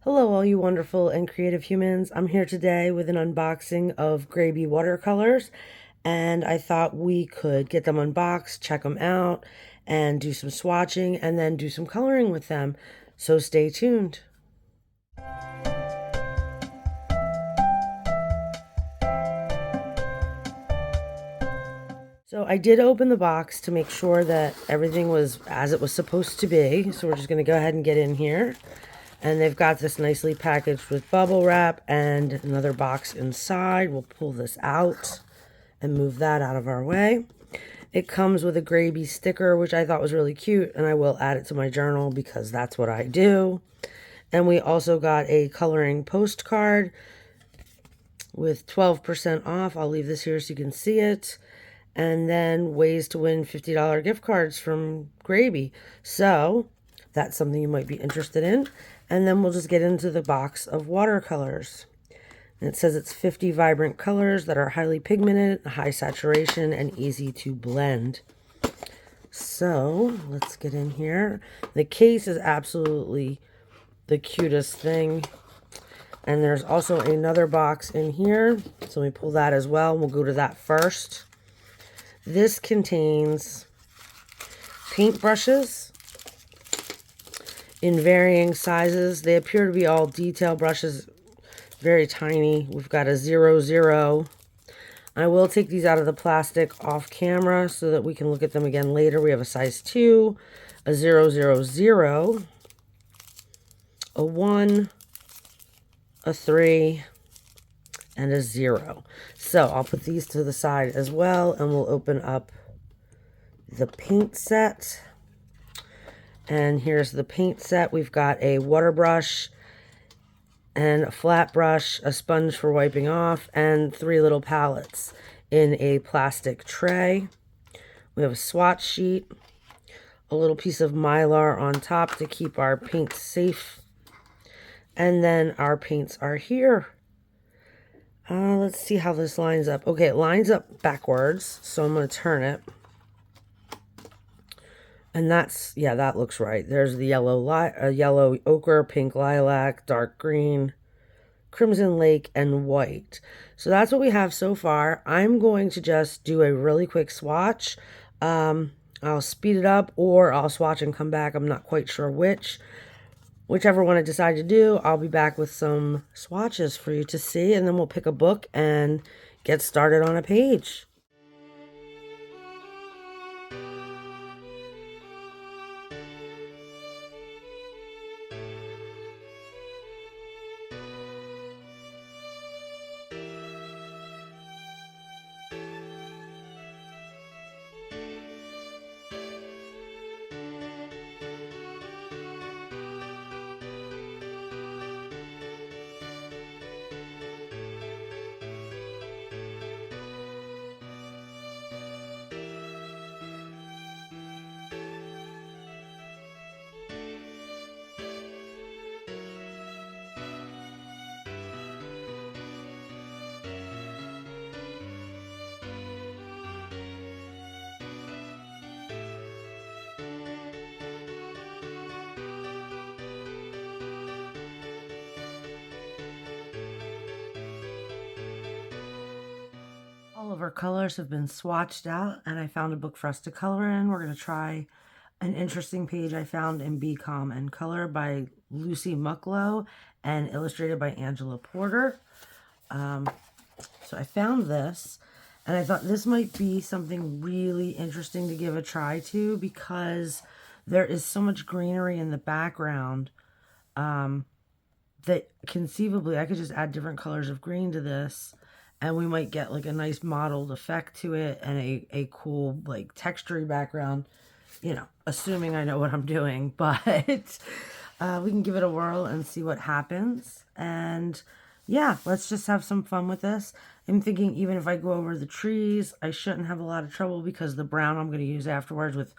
Hello, all you wonderful and creative humans. I'm here today with an unboxing of Grabie Watercolors, and I thought we could get them unboxed, check them out, and do some swatching, and then do some coloring with them. So stay tuned. So I did open the box to make sure that everything was as it was supposed to be. So we're just going to go ahead and get in here. And they've got this nicely packaged with bubble wrap and another box inside. We'll pull this out and move that out of our way. It comes with a Grabie sticker, which I thought was really cute, and I will add it to my journal because that's what I do. And we also got a coloring postcard with 12% off. I'll leave this here so you can see it. And then ways to win $50 gift cards from Grabie. So that's something you might be interested in. And then we'll just get into the box of watercolors. And it says it's 50 vibrant colors that are highly pigmented, high saturation, and easy to blend. So let's get in here. The case is absolutely the cutest thing. And there's also another box in here. So let me pull that as well. We'll go to that first. This contains paintbrushes in varying sizes. They appear to be all detail brushes, very tiny. We've got a 00. I will take these out of the plastic off camera so that we can look at them again later. We have a size 2, a 000, a 1, a 3, and a 0. So I'll put these to the side as well, and we'll open up the paint set. And here's the paint set. We've got a water brush and a flat brush, a sponge for wiping off, and 3 little palettes in a plastic tray. We have a swatch sheet, a little piece of Mylar on top to keep our paints safe, and then our paints are here. Let's see how this lines up. Okay, it lines up backwards, so I'm going to turn it. And that's, yeah, that looks right. There's the yellow ochre, pink lilac, dark green, crimson lake, and white. So that's what we have so far. I'm going to just do a really quick swatch. I'll speed it up, or I'll swatch and come back. I'm not quite sure which. Whichever one I decide to do, I'll be back with some swatches for you to see, and then we'll pick a book and get started on a page. All of our colors have been swatched out, and I found a book for us to color in. We're going to try an interesting page I found in Be Calm and Color by Lucy Mucklow and illustrated by Angela Porter. So I found this, and I thought this might be something really interesting to give a try to, because there is so much greenery in the background that conceivably I could just add different colors of green to this, and we might get like a nice mottled effect to it and a cool like textury background, you know, assuming I know what I'm doing. But we can give it a whirl and see what happens. And yeah, let's just have some fun with this. I'm thinking even if I go over the trees, I shouldn't have a lot of trouble, because the brown I'm going to use afterwards with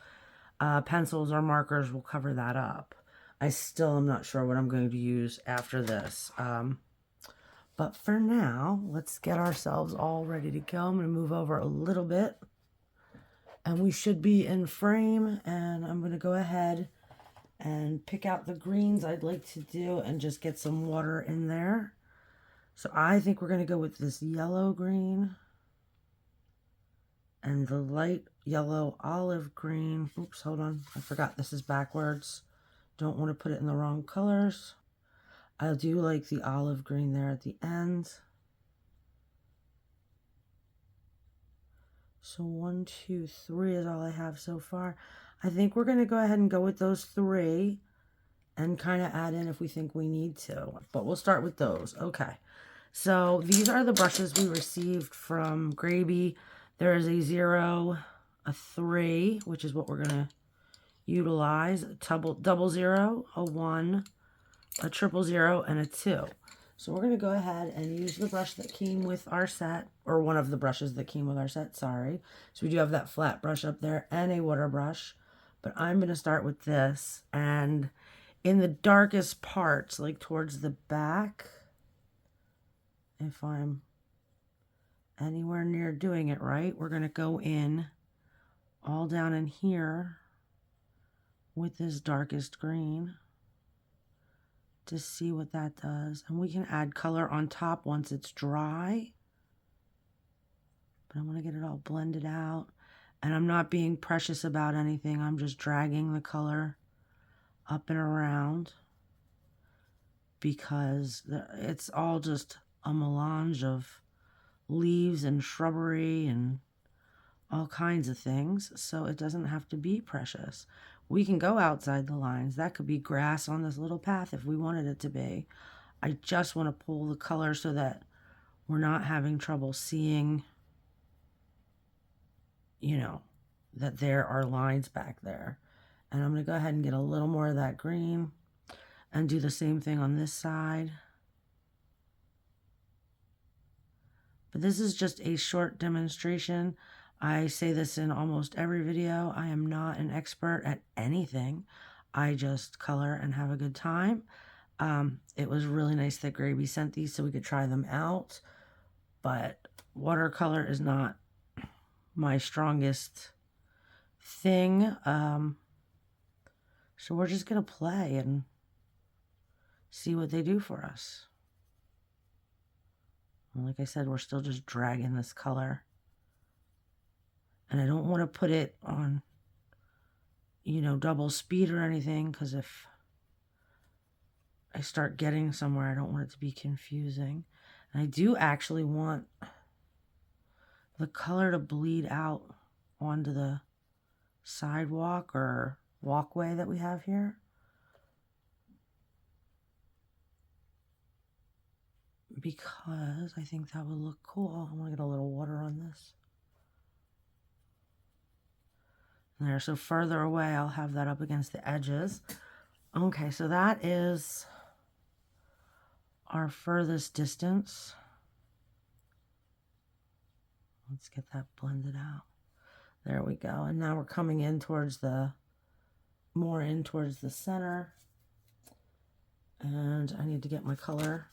pencils or markers will cover that up. I still am not sure what I'm going to use after this. But for now, let's get ourselves all ready to go. I'm going to move over a little bit, and we should be in frame. And I'm going to go ahead and pick out the greens I'd like to do and just get some water in there. So I think we're going to go with this yellow green and the light yellow olive green. Oops, hold on. I forgot this is backwards. Don't want to put it in the wrong colors. I do like the olive green there at the end. So 1, 2, 3 is all I have so far. I think we're going to go ahead and go with those 3 and kind of add in if we think we need to. But we'll start with those. Okay. So these are the brushes we received from Grabie. There is a 0, a 3, which is what we're going to utilize, a double 0, a 1, a 000, and a 2. So we're going to go ahead and use the brush that came with our set, or one of the brushes that came with our set, sorry. So we do have that flat brush up there and a water brush, but I'm going to start with this. And in the darkest parts, like towards the back, if I'm anywhere near doing it right, we're going to go in all down in here with this darkest green to see what that does. And we can add color on top once it's dry. But I want to get it all blended out. And I'm not being precious about anything. I'm just dragging the color up and around because it's all just a melange of leaves and shrubbery and all kinds of things. So it doesn't have to be precious. We can go outside the lines. That could be grass on this little path if we wanted it to be. I just want to pull the color so that we're not having trouble seeing, you know, that there are lines back there. And I'm going to go ahead and get a little more of that green and do the same thing on this side. But this is just a short demonstration. I say this in almost every video. I am not an expert at anything. I just color and have a good time. It was really nice that Grabie sent these so we could try them out. But watercolor is not my strongest thing. So we're just going to play and see what they do for us. And like I said, we're still just dragging this color. And I don't want to put it on, you know, double speed or anything, because if I start getting somewhere, I don't want it to be confusing. And I do actually want the color to bleed out onto the sidewalk or walkway that we have here. Because I think that would look cool. I want to get a little water on this. There, so further away, I'll have that up against the edges. Okay, so that is our furthest distance. Let's get that blended out. There we go. And now we're coming in towards the, more in towards the center. And I need to get my color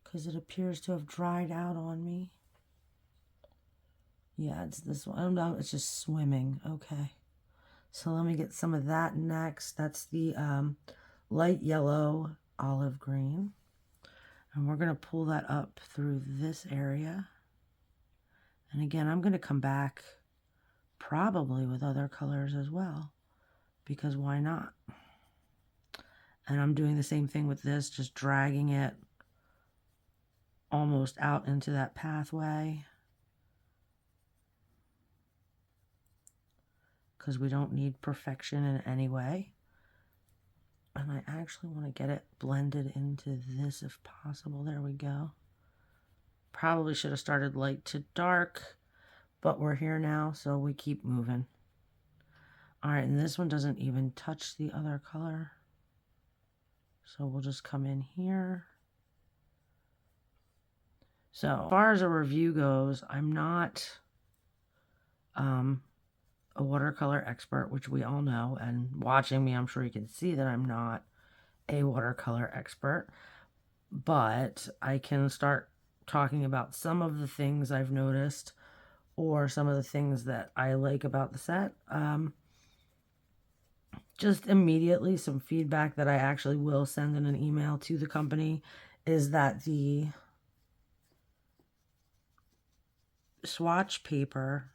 because it appears to have dried out on me. Yeah, it's this one. Oh, no, it's just swimming. Okay. So let me get some of that next. That's the light yellow olive green. And we're going to pull that up through this area. And again, I'm going to come back probably with other colors as well, because why not? And I'm doing the same thing with this, just dragging it almost out into that pathway, because we don't need perfection in any way. And I actually want to get it blended into this if possible. There we go. Probably should have started light to dark, but we're here now, so we keep moving. All right, and this one doesn't even touch the other color. So we'll just come in here. So as far as a review goes, I'm not a watercolor expert, which we all know, and watching me, I'm sure you can see that I'm not a watercolor expert, but I can start talking about some of the things I've noticed or some of the things that I like about the set. just immediately some feedback that I actually will send in an email to the company is that the swatch paper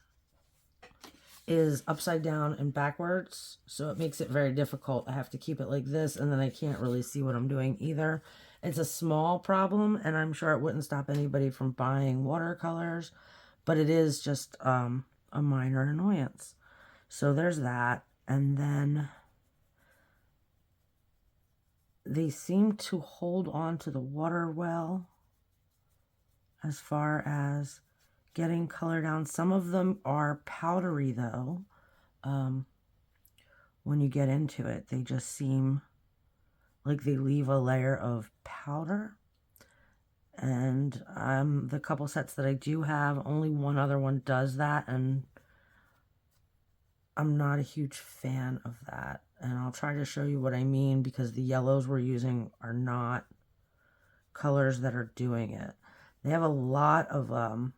is upside down and backwards, so it makes it very difficult. I have to keep it like this, and then I can't really see what I'm doing either. It's a small problem, and I'm sure it wouldn't stop anybody from buying watercolors, but it is just a minor annoyance. So there's that. And then they seem to hold on to the water well as far as getting color down. Some of them are powdery though. When you get into it, they just seem like they leave a layer of powder. And the couple sets that I do have, only one other one does that, and I'm not a huge fan of that. And I'll try to show you what I mean, because the yellows we're using are not colors that are doing it. They have a lot of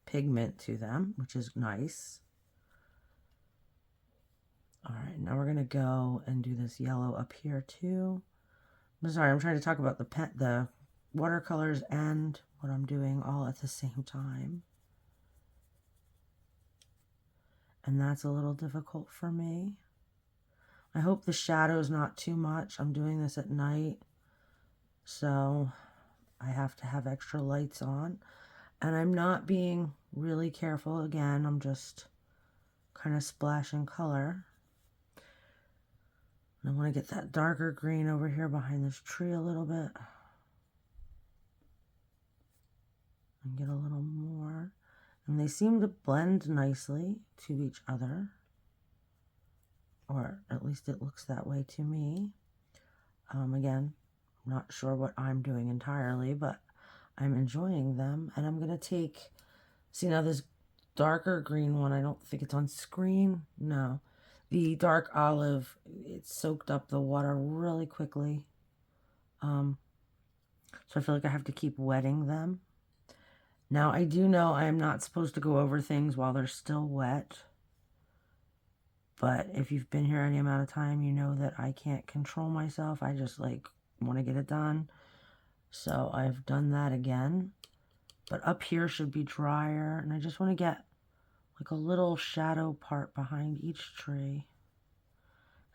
pigment to them, which is nice. All right, now we're gonna go and do this yellow up here too. I'm sorry, I'm trying to talk about the watercolors and what I'm doing all at the same time. And that's a little difficult for me. I hope the shadow's not too much. I'm doing this at night, so I have to have extra lights on. And I'm not being really careful. Again, I'm just kind of splashing color. And I want to get that darker green over here behind this tree a little bit. And get a little more. And they seem to blend nicely to each other. Or at least it looks that way to me. Again, I'm not sure what I'm doing entirely, but I'm enjoying them. And I'm going to take, see now this darker green one, I don't think it's on screen. No. The dark olive, it soaked up the water really quickly. So I feel like I have to keep wetting them. Now, I do know I am not supposed to go over things while they're still wet. But if you've been here any amount of time, you know that I can't control myself. I just like want to get it done. So I've done that again. But up here should be drier. And I just want to get like a little shadow part behind each tree.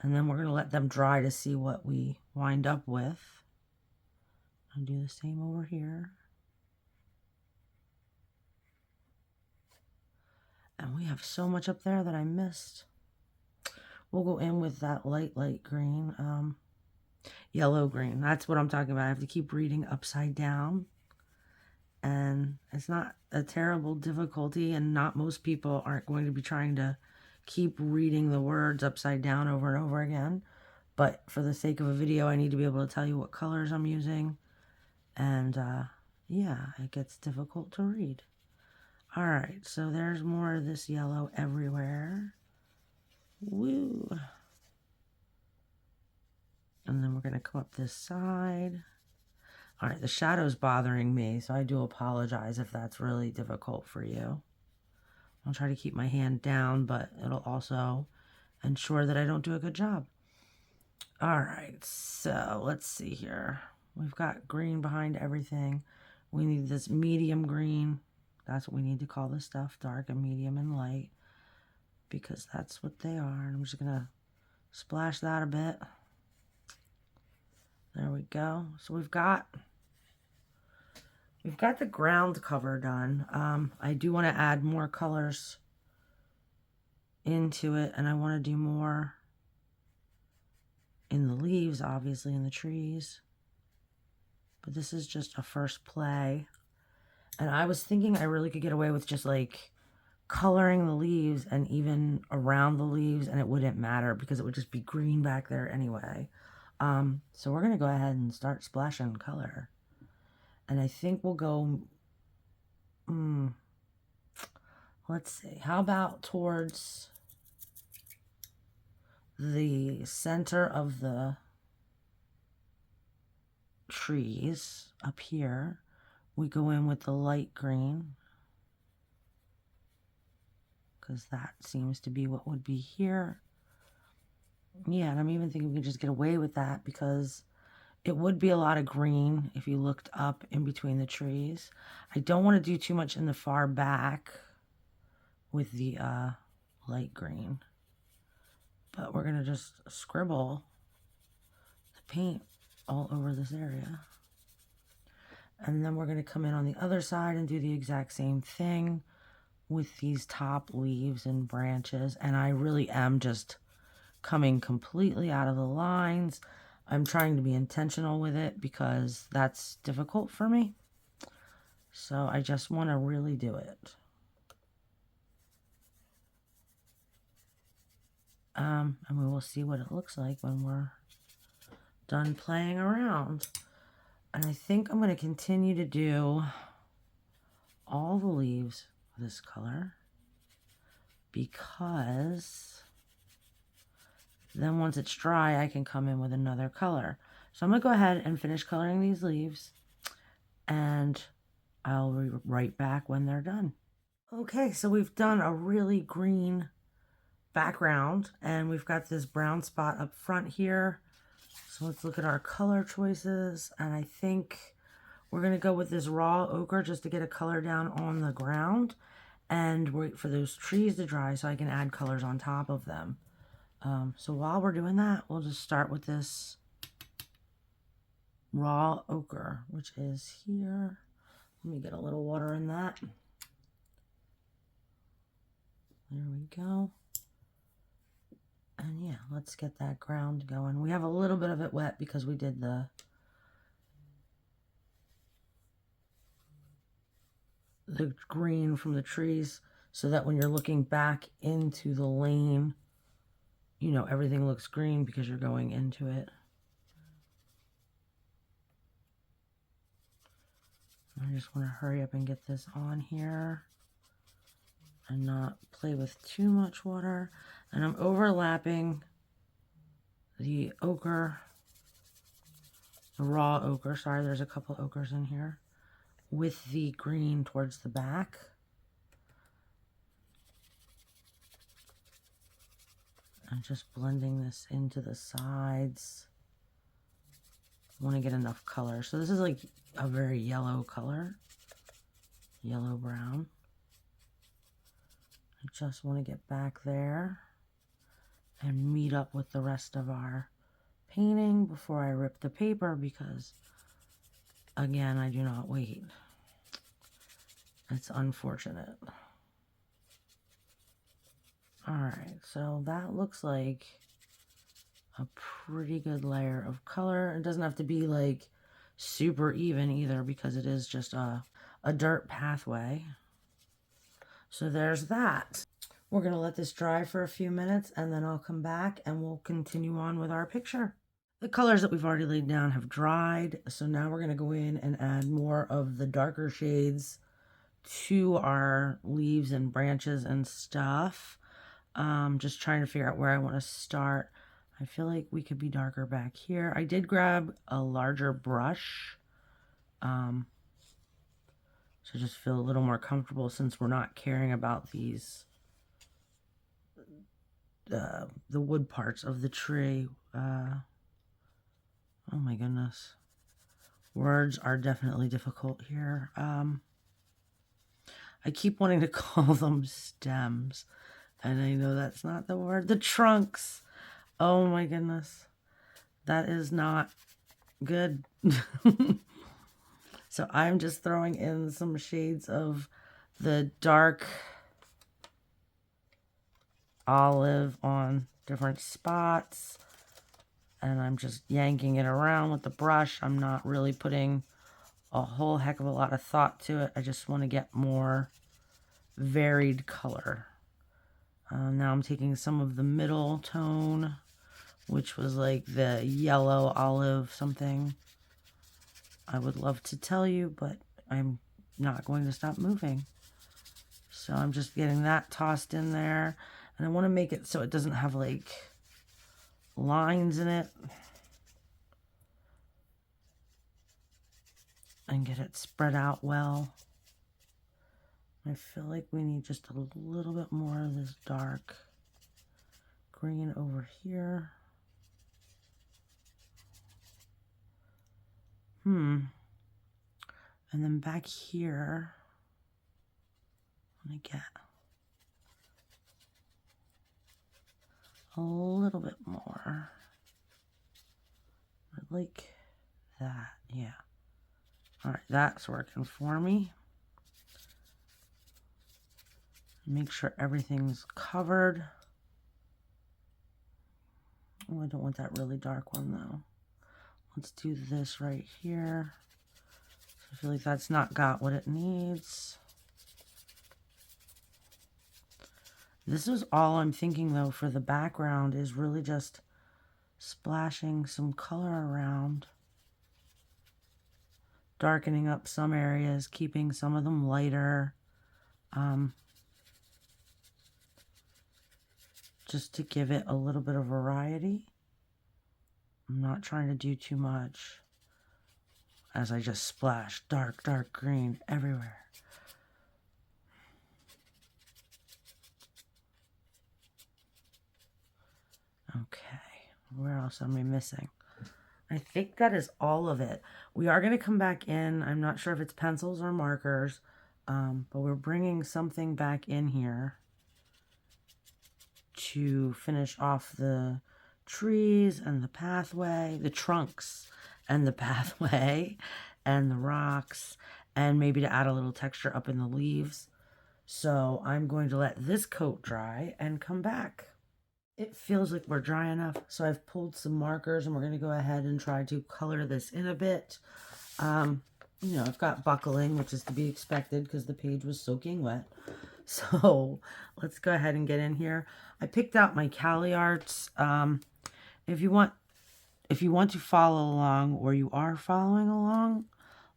And then we're going to let them dry to see what we wind up with. I'll do the same over here. And we have so much up there that I missed. We'll go in with that light green, yellow green. That's what I'm talking about. I have to keep reading upside down. And it's not a terrible difficulty, and not most people aren't going to be trying to keep reading the words upside down over and over again. But for the sake of a video, I need to be able to tell you what colors I'm using. And yeah, it gets difficult to read. All right, so there's more of this yellow everywhere. Woo. And then we're going to come up this side. All right, the shadow's bothering me, so I do apologize if that's really difficult for you. I'll try to keep my hand down, but it'll also ensure that I don't do a good job. All right, so let's see here. We've got green behind everything. We need this medium green. That's what we need to call this stuff, dark and medium and light, because that's what they are. And I'm just going to splash that a bit. There we go. So we've got the ground cover done. I do want to add more colors into it, and I want to do more in the leaves, obviously, in the trees. But this is just a first play. And I was thinking I really could get away with just like coloring the leaves and even around the leaves, and it wouldn't matter because it would just be green back there anyway. So we're going to go ahead and start splashing color. And I think we'll go, let's see, how about towards the center of the trees up here. We go in with the light green, because that seems to be what would be here. Yeah, and I'm even thinking we can just get away with that because it would be a lot of green if you looked up in between the trees. I don't want to do too much in the far back with the light green, but we're going to just scribble the paint all over this area. And then we're going to come in on the other side and do the exact same thing with these top leaves and branches. And I really am just coming completely out of the lines. I'm trying to be intentional with it because that's difficult for me. So I just want to really do it. And we will see what it looks like when we're done playing around. And I think I'm going to continue to do all the leaves this color because then once it's dry, I can come in with another color. So I'm going to go ahead and finish coloring these leaves, and I'll be right back when they're done. Okay, so we've done a really green background, and we've got this brown spot up front here. So let's look at our color choices, and I think we're going to go with this raw ochre just to get a color down on the ground and wait for those trees to dry so I can add colors on top of them. So while we're doing that, we'll just start with this raw ochre, which is here. Let me get a little water in that. There we go. And yeah, let's get that ground going. We have a little bit of it wet because we did the green from the trees, so that when you're looking back into the lane, you know, everything looks green because you're going into it. I just want to hurry up and get this on here and not play with too much water. And I'm overlapping the ochre, the raw ochre, sorry, there's a couple ochres in here, with the green towards the back. I'm just blending this into the sides. I want to get enough color. So this is like a very yellow color, yellow brown. I just want to get back there and meet up with the rest of our painting before I rip the paper because, again, I do not wait. It's unfortunate. Alright, so that looks like a pretty good layer of color. It doesn't have to be like super even either because it is just a dirt pathway. So there's that. We're going to let this dry for a few minutes and then I'll come back and we'll continue on with our picture. The colors that we've already laid down have dried, so now we're going to go in and add more of the darker shades to our leaves and branches and stuff. Just trying to figure out where I want to start. I feel like we could be darker back here. I did grab a larger brush, so just feel a little more comfortable since we're not caring about these, the wood parts of the tree. Oh my goodness. Words are definitely difficult here. I keep wanting to call them stems, and I know that's not the word. The trunks. Oh my goodness. That is not good. So I'm just throwing in some shades of the dark olive on different spots. And I'm just yanking it around with the brush. I'm not really putting a whole heck of a lot of thought to it. I just want to get more varied color. Now I'm taking some of the middle tone, which was like the yellow olive something. I would love to tell you, but I'm not going to stop moving. So I'm just getting that tossed in there. And I want to make it so it doesn't have like lines in it. And get it spread out well. I feel like we need just a little bit more of this dark green over here. And then back here, I'm going to get a little bit more. Like that, yeah. All right, that's working for me. Make sure everything's covered. Oh, I don't want that really dark one though. Let's do this right here. I feel like that's not got what it needs. This is all I'm thinking though for the background, is really just splashing some color around. Darkening up some areas, keeping some of them lighter. Just to give it a little bit of variety. I'm not trying to do too much as I just splash dark, dark green everywhere. Okay, where else am I missing? I think that is all of it. We are going to come back in. I'm not sure if it's pencils or markers, but we're bringing something back in here to finish off the trees and the pathway, the trunks and the pathway and the rocks, and maybe to add a little texture up in the leaves. So I'm going to let this coat dry and come back. It feels like we're dry enough, so I've pulled some markers and we're going to go ahead and try to color this in a bit. You know, I've got buckling, which is to be expected because the page was soaking wet. So let's go ahead and get in here. I picked out my Cali Arts. If you want to follow along, or you are following along,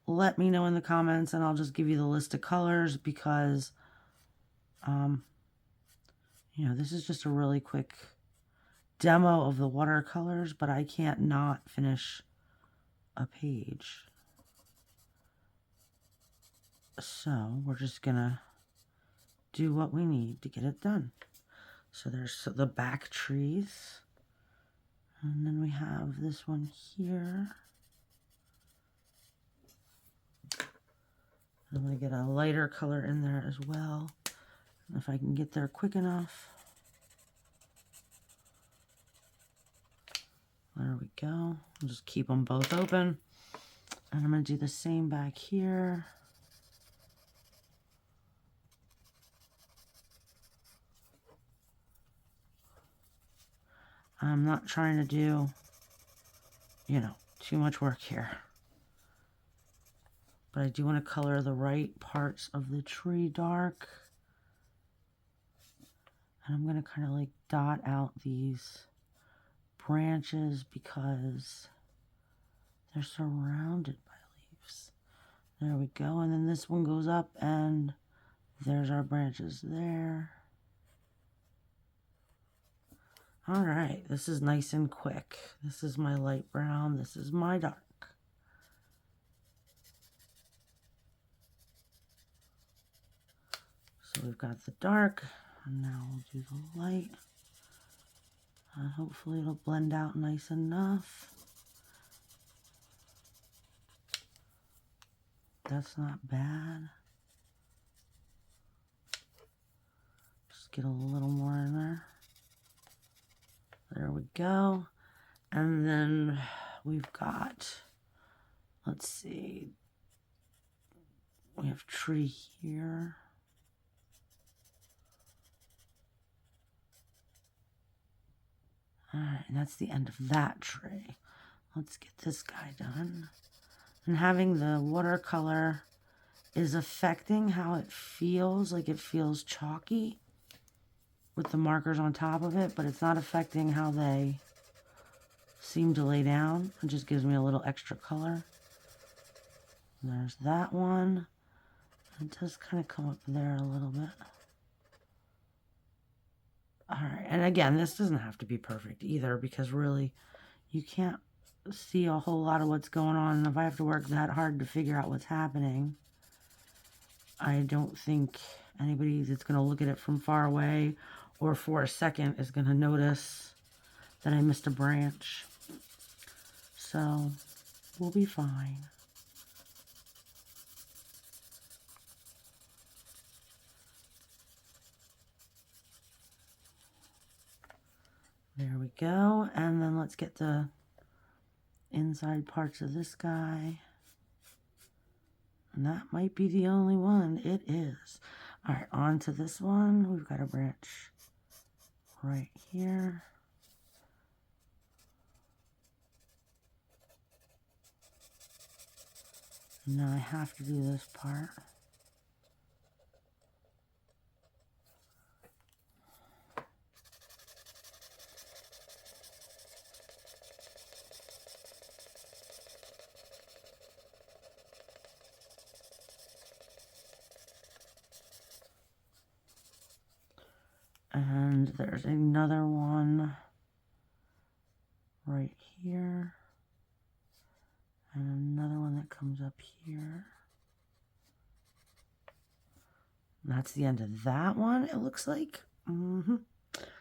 let me know in the comments and I'll just give you the list of colors, because you know, this is just a really quick demo of the watercolors, but I can't not finish a page. So we're just gonna do what we need to get it done. So there's the back trees, and then we have this one here. I'm going to get a lighter color in there as well, if I can get there quick enough. There we go. I'll just keep them both open. And I'm going to do the same back here. I'm not trying to do, you know, too much work here. But I do want to color the right parts of the tree dark. And I'm going to kind of like dot out these branches because they're surrounded by leaves. There we go. And then this one goes up and there's our branches there. All right, this is nice and quick. This is my light brown. This is my dark. So we've got the dark, and now we'll do the light. Hopefully it'll blend out nice enough. That's not bad. Just get a little more in there. There we go. And then we've got, let's see, we have tree here. All right, and that's the end of that tree. Let's get this guy done. And having the watercolor is affecting how it feels, like it feels chalky with the markers on top of it, but it's not affecting how they seem to lay down. It just gives me a little extra color. And there's that one. It does kind of come up there a little bit. All right, and again, this doesn't have to be perfect either, because really you can't see a whole lot of what's going on. And if I have to work that hard to figure out what's happening, I don't think anybody that's going to look at it from far away or for a second is going to notice that I missed a branch. So we'll be fine. we go. And then let's get the inside parts of this guy. And that might be the only one. It is. All right, on to this one. We've got a branch right here. And now I have to do this part. And there's another one right here. And another one that comes up here. And that's the end of that one, it looks like.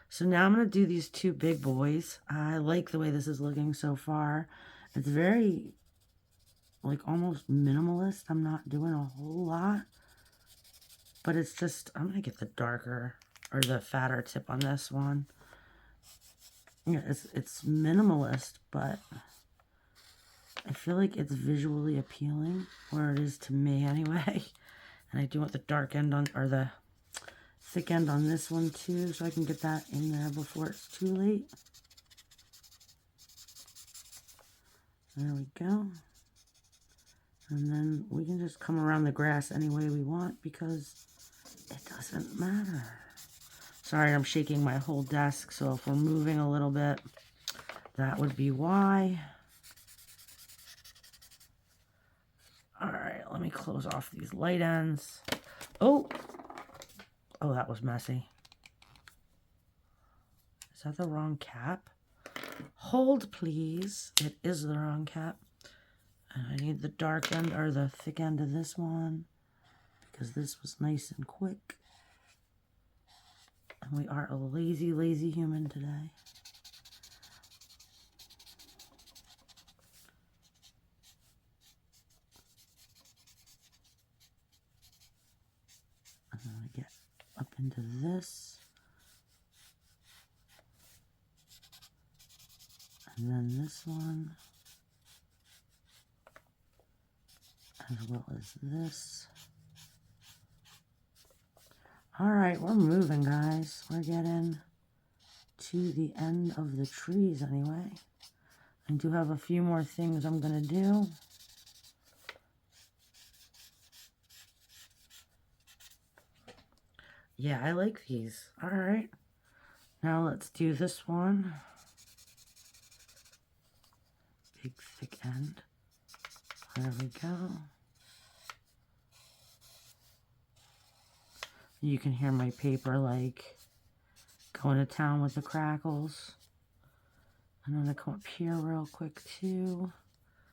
So now I'm going to do these two big boys. I like the way this is looking so far. It's very, like, almost minimalist. I'm not doing a whole lot. But it's just, I'm going to get the darker or the fatter tip on this one. Yeah, it's minimalist, but I feel like it's visually appealing, or it is to me anyway. And I do want the dark end on, or the thick end on this one too, so I can get that in there before it's too late. There we go. And then we can just come around the grass any way we want because it doesn't matter. Sorry, I'm shaking my whole desk, so if we're moving a little bit, that would be why. All right, let me close off these light ends. Oh, that was messy. Is that the wrong cap? Hold, please. It is the wrong cap. And I need the dark end or the thick end of this one because this was nice and quick. And we are a lazy, lazy human today. And then we get up into this. And then this one. As well as this. All right, we're moving, guys. We're getting to the end of the trees anyway. I do have a few more things I'm going to do. Yeah, I like these. All right. Now let's do this one. Big, thick end. There we go. You can hear my paper like going to town with the crackles. I'm going to come up here real quick too.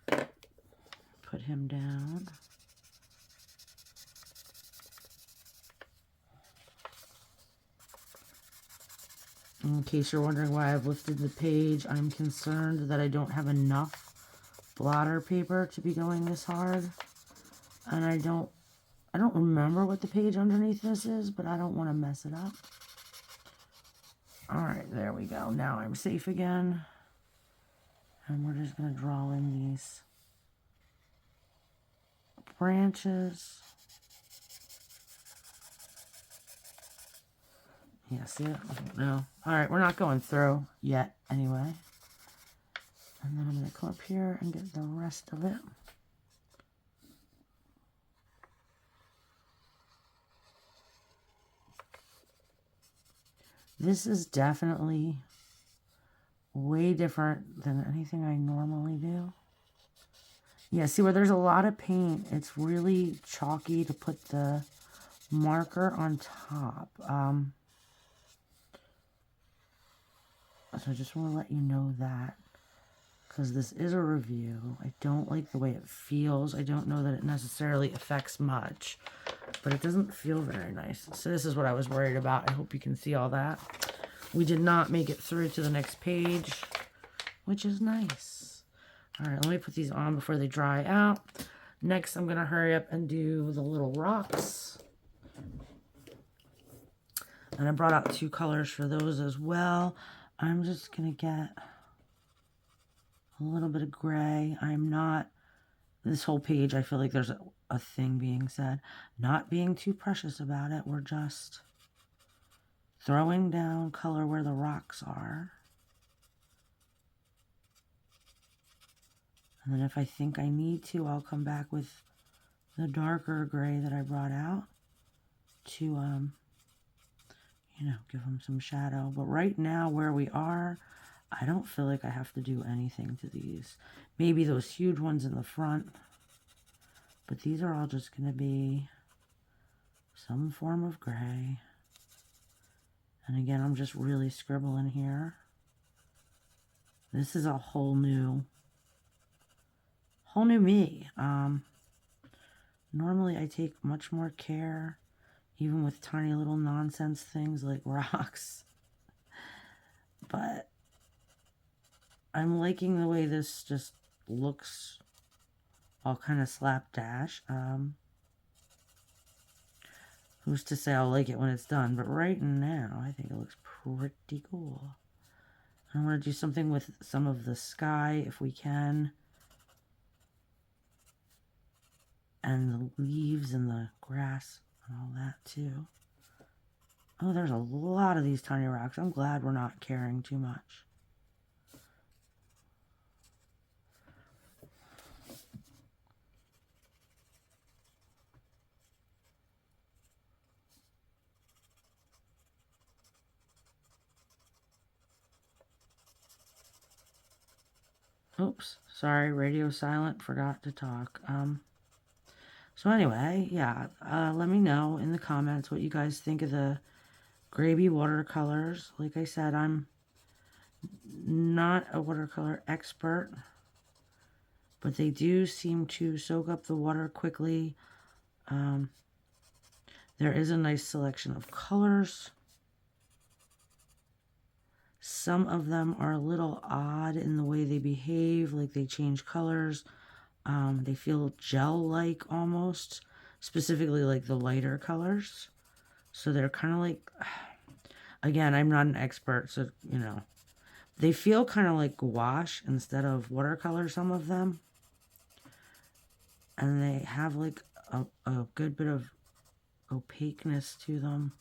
Put him down. In case you're wondering why I've lifted the page, I'm concerned that I don't have enough blotter paper to be going this hard. And I don't remember what the page underneath this is, but I don't want to mess it up. All right, there we go. Now I'm safe again. And we're just going to draw in these branches. Yeah, see it? No. All right, we're not going through yet anyway. And then I'm going to come up here and get the rest of it. This is definitely way different than anything I normally do. Yeah, see where there's a lot of paint, it's really chalky to put the marker on top. So I just want to let you know that, because this is a review. I don't like the way it feels. I don't know that it necessarily affects much, but it doesn't feel very nice. So this is what I was worried about. I hope you can see all that. We did not make it through to the next page, which is nice. All right, let me put these on before they dry out. Next, I'm going to hurry up and do the little rocks. And I brought out 2 colors for those as well. I'm just going to get a little bit of gray. I'm not, this whole page, I feel like there's a thing being said. Not being too precious about it. We're just throwing down color where the rocks are. And then if I think I need to, I'll come back with the darker gray that I brought out to, you know, give them some shadow. But right now where we are, I don't feel like I have to do anything to these. Maybe those huge ones in the front, but these are all just going to be some form of gray. And again, I'm just really scribbling here. This is a whole new me. Normally I take much more care, even with tiny little nonsense things like rocks. But I'm liking the way this just looks all kind of slapdash. Who's to say I'll like it when it's done? But right now, I think it looks pretty cool. I want to do something with some of the sky if we can. And the leaves and the grass and all that too. Oh, there's a lot of these tiny rocks. I'm glad we're not caring too much. Oops, sorry, radio silent, forgot to talk. So anyway, yeah, let me know in the comments what you guys think of the Grabie watercolors. Like I said, I'm not a watercolor expert, but they do seem to soak up the water quickly. There is a nice selection of colors. Some of them are a little odd in the way they behave, like they change colors. They feel gel-like almost, specifically like the lighter colors. So they're kind of like, again, I'm not an expert, so, you know, they feel kind of like gouache instead of watercolor, some of them. And they have like a good bit of opaqueness to them,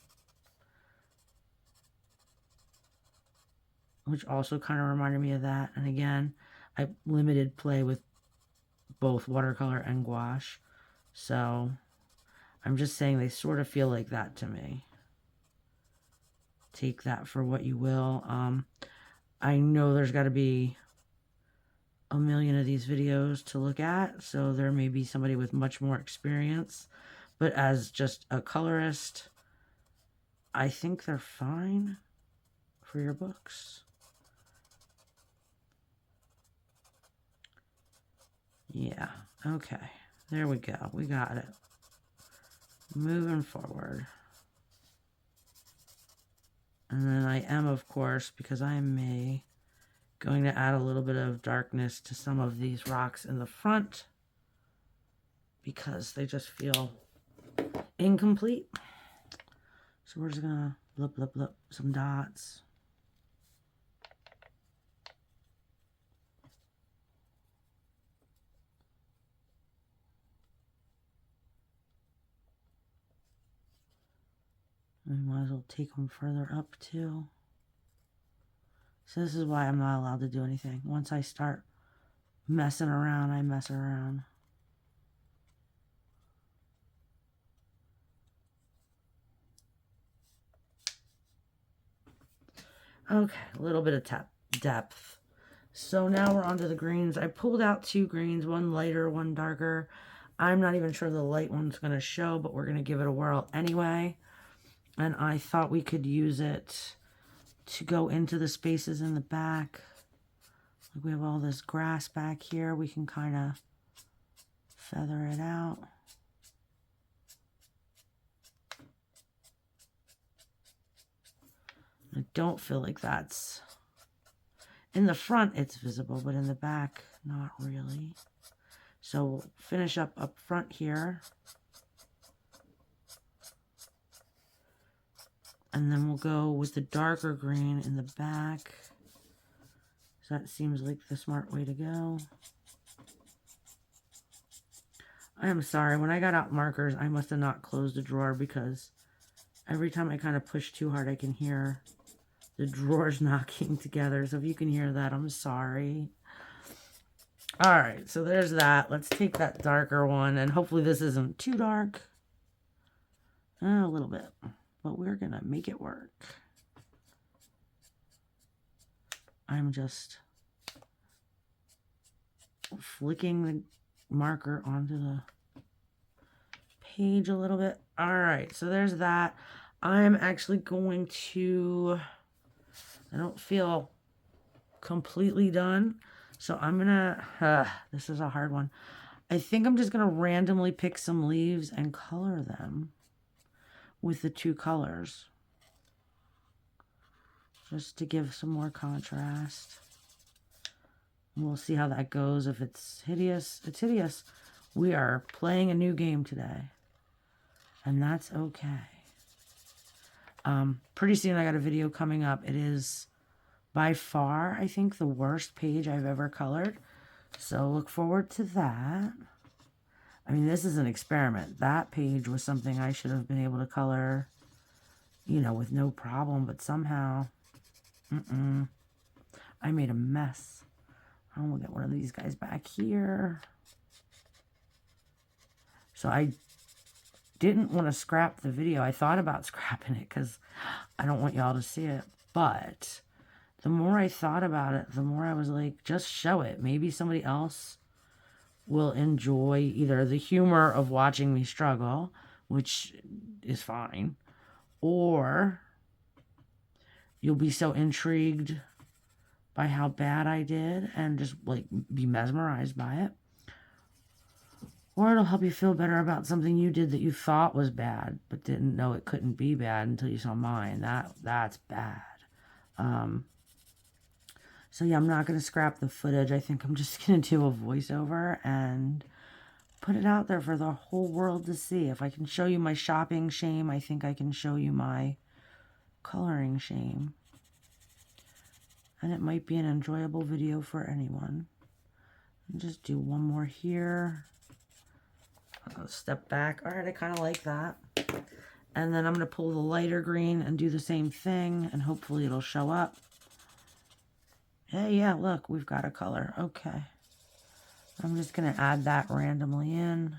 which also kind of reminded me of that. And again, I limited play with both watercolor and gouache, so I'm just saying they sort of feel like that to me. Take that for what you will. I know there's got to be a million of these videos to look at, so there may be somebody with much more experience, but as just a colorist, I think they're fine for your books. Yeah, okay, there we go, we got it. Moving forward. And then I am, of course, because I am me, going to add a little bit of darkness to some of these rocks in the front because they just feel incomplete. So we're just gonna blip, blip, blip some dots. We might as well take them further up too. So this is why I'm not allowed to do anything. Once I start messing around, I mess around. Okay, a little bit of depth. So now we're onto the greens. I pulled out two greens, one lighter, one darker. I'm not even sure the light one's going to show, but we're going to give it a whirl anyway. And I thought we could use it to go into the spaces in the back. Like we have all this grass back here. We can kind of feather it out. I don't feel like that's... In the front, it's visible, but in the back, not really. So we'll finish up front here. And then we'll go with the darker green in the back. So that seems like the smart way to go. I am sorry, when I got out markers, I must have not closed the drawer because every time I kind of push too hard, I can hear the drawers knocking together. So if you can hear that, I'm sorry. All right, so there's that. Let's take that darker one, and hopefully this isn't too dark. A little bit, but we're gonna make it work. I'm just flicking the marker onto the page a little bit. All right, so there's that. I'm actually going to, I don't feel completely done, so I'm gonna, this is a hard one. I think I'm just gonna randomly pick some leaves and color them with the two colors, just to give some more contrast. We'll see how that goes. If it's hideous, it's hideous. We are playing a new game today, and that's okay. Pretty soon I got a video coming up. It is by far, I think, the worst page I've ever colored. So look forward to that. I mean, this is an experiment. That page was something I should have been able to color, you know, with no problem, but somehow, I made a mess. I'm gonna get one of these guys back here. So I didn't want to scrap the video. I thought about scrapping it because I don't want y'all to see it. But the more I thought about it, the more I was like, just show it. Maybe somebody else will enjoy either the humor of watching me struggle, which is fine, or you'll be so intrigued by how bad I did and just like be mesmerized by it. Or it'll help you feel better about something you did that you thought was bad, but didn't know it couldn't be bad until you saw mine. That's bad. So yeah, I'm not going to scrap the footage. I think I'm just going to do a voiceover and put it out there for the whole world to see. If I can show you my shopping shame, I think I can show you my coloring shame. And it might be an enjoyable video for anyone. And just do one more here. I'll step back. All right, I kind of like that. And then I'm going to pull the lighter green and do the same thing, and hopefully it'll show up. Hey, yeah, look, we've got a color. Okay. I'm just going to add that randomly in,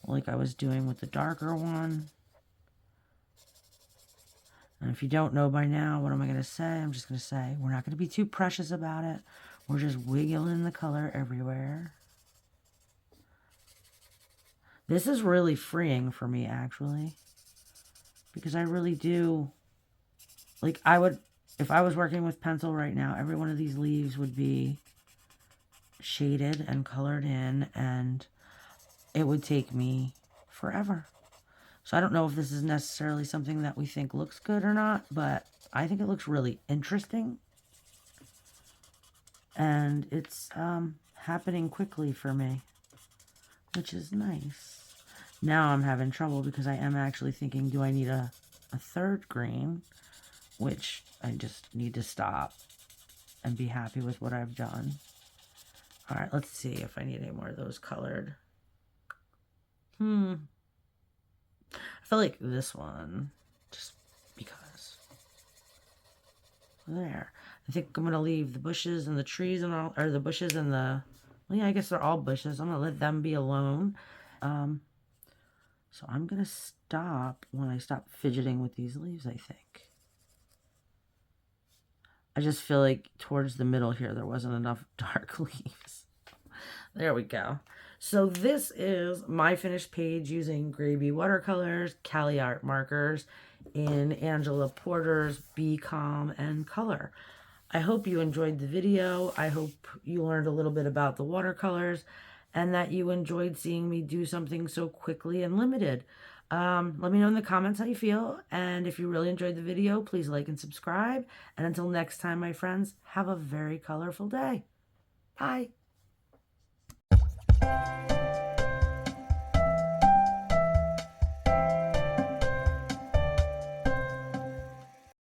like I was doing with the darker one. And if you don't know by now, what am I going to say? I'm just going to say, we're not going to be too precious about it. We're just wiggling the color everywhere. This is really freeing for me, actually, because I really do, like, if I was working with pencil right now, every one of these leaves would be shaded and colored in, and it would take me forever. So I don't know if this is necessarily something that we think looks good or not, but I think it looks really interesting. And it's happening quickly for me, which is nice. Now I'm having trouble because I am actually thinking, do I need a third green? Which I just need to stop and be happy with what I've done. All right, let's see if I need any more of those colored. I feel like this one, just because. There. I think I'm going to leave the bushes and the trees and all, or the bushes and the, well, yeah, I guess they're all bushes. I'm going to let them be alone. So I'm going to stop when I stop fidgeting with these leaves, I think. I just feel like towards the middle here, there wasn't enough dark leaves. There we go. So this is my finished page using Grabie Watercolors, Cali Art markers in Angela Porter's Be Calm and Color. I hope you enjoyed the video. I hope you learned a little bit about the watercolors and that you enjoyed seeing me do something so quickly and limited. Let me know in the comments how you feel, and if you really enjoyed the video, please like and subscribe. And until next time, my friends, have a very colorful day. Bye.